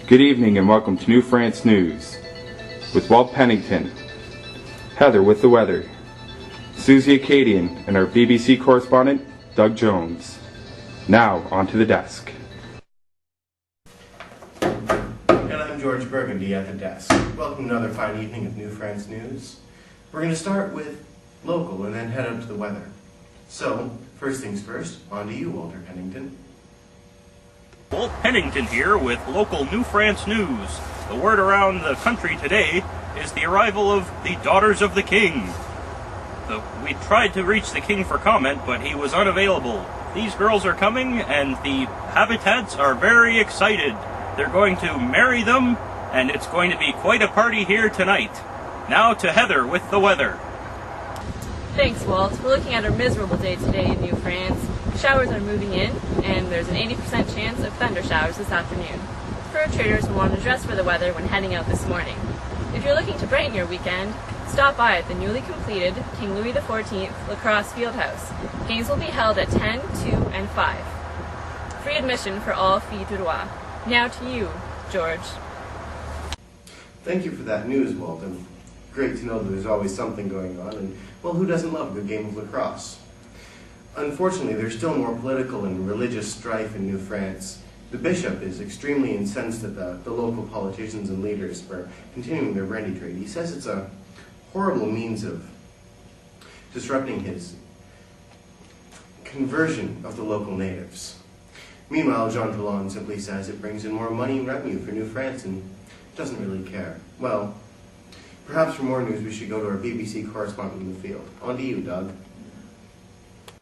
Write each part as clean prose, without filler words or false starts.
Good evening and welcome to New France News with Walt Pennington, Heather with the weather, Susie Acadian, and our BBC correspondent, Doug Jones. Now, on to the desk. And I'm George Burgundy at the desk. Welcome to another fine evening of New France News. We're going to start with local and then head up to the weather. So, first things first, on to you, Walter Pennington. Walt Pennington here with local New France News. The word around the country today is the arrival of the Daughters of the King. We tried to reach the King for comment, but he was unavailable. These girls are coming, and the Habitats are very excited. They're going to marry them, and it's going to be quite a party here tonight. Now to Heather with the weather. Thanks, Walt. We're looking at a miserable day today in New France. Showers are moving in, and there's an 80% chance of thunder showers this afternoon. Fur traders will want to dress for the weather when heading out this morning. If you're looking to brighten your weekend, stop by at the newly completed King Louis XIV Lacrosse Fieldhouse. Games will be held at 10, 2, and 5. Free admission for all filles du roi. Now to you, George. Thank you for that news, Walton. Great to know that there's always something going on, and, well, who doesn't love a good game of lacrosse? Unfortunately, there's still more political and religious strife in New France. The bishop is extremely incensed at the local politicians and leaders for continuing their brandy trade. He says it's a horrible means of disrupting his conversion of the local natives. Meanwhile, Jean Toulon simply says it brings in more money and revenue for New France and doesn't really care. Well, perhaps for more news we should go to our BBC correspondent in the field. On to you, Doug.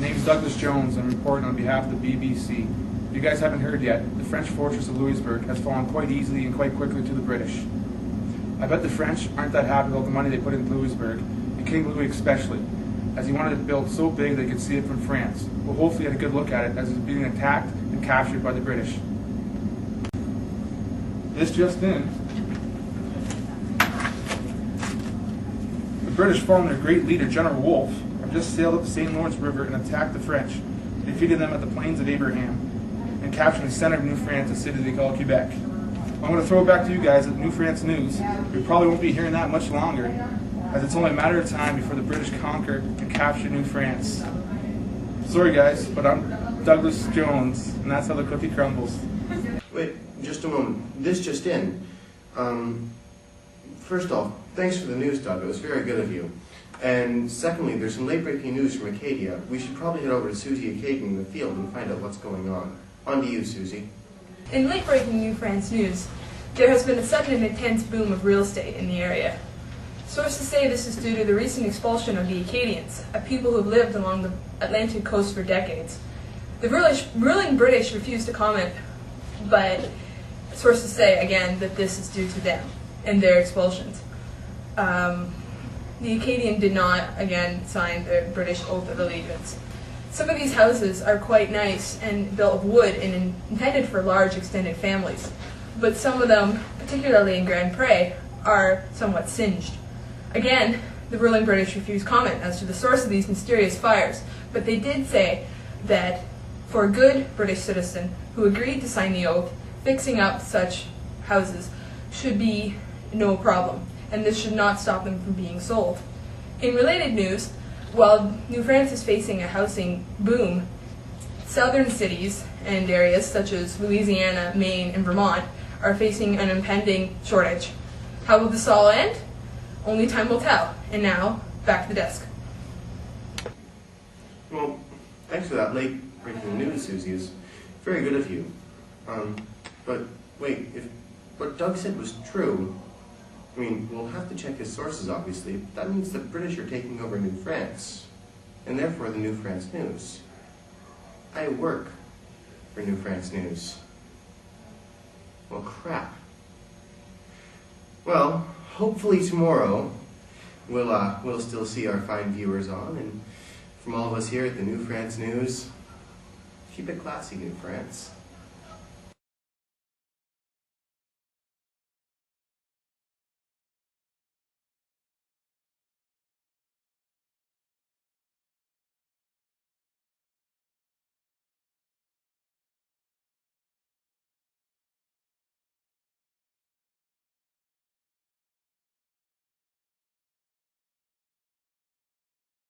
My name's Douglas Jones. I'm reporting on behalf of the BBC. If you guys haven't heard yet, the French fortress of Louisbourg has fallen quite easily and quite quickly to the British. I bet the French aren't that happy about the money they put into Louisbourg, and King Louis especially, as he wanted it built so big they could see it from France. We'll hopefully get a good look at it as it's being attacked and captured by the British. This just in. The British, following their great leader, General Wolfe, have just sailed up the St. Lawrence River and attacked the French, defeated them at the Plains of Abraham, and captured the center of New France, a city they call Quebec. I'm going to throw it back to you guys at New France News. We probably won't be hearing that much longer, as it's only a matter of time before the British conquer and capture New France. Sorry guys, but I'm Douglas Jones, and that's how the cookie crumbles. Wait, just a moment. This just in. First off, thanks for the news, Doug. It was very good of you. And secondly, there's some late-breaking news from Acadia. We should probably head over to Susie Acadian in the field and find out what's going on. On to you, Susie. In late-breaking New France news, there has been a sudden and intense boom of real estate in the area. Sources say this is due to the recent expulsion of the Acadians, a people who have lived along the Atlantic coast for decades. The ruling British refuse to comment, but sources say, again, that this is due to them and their expulsions. The Acadian did not, again, sign the British Oath of Allegiance. Some of these houses are quite nice and built of wood and intended for large extended families, but some of them, particularly in Grand Pre, are somewhat singed. Again, the ruling British refused comment as to the source of these mysterious fires, but they did say that for a good British citizen who agreed to sign the oath, fixing up such houses should be no problem, and this should not stop them from being sold. In related news, while New France is facing a housing boom, southern cities and areas such as Louisiana, Maine, and Vermont are facing an impending shortage. How will this all end? Only time will tell. And now, back to the desk. Well, thanks for that late-breaking news, Susie. It's very good of you. But wait, if what Doug said was true, I mean, we'll have to check his sources, obviously. But that means the British are taking over New France, and therefore the New France News. I work for New France News. Well, crap. Well, hopefully tomorrow we'll still see our fine viewers on, and from all of us here at the New France News, keep it classy, New France.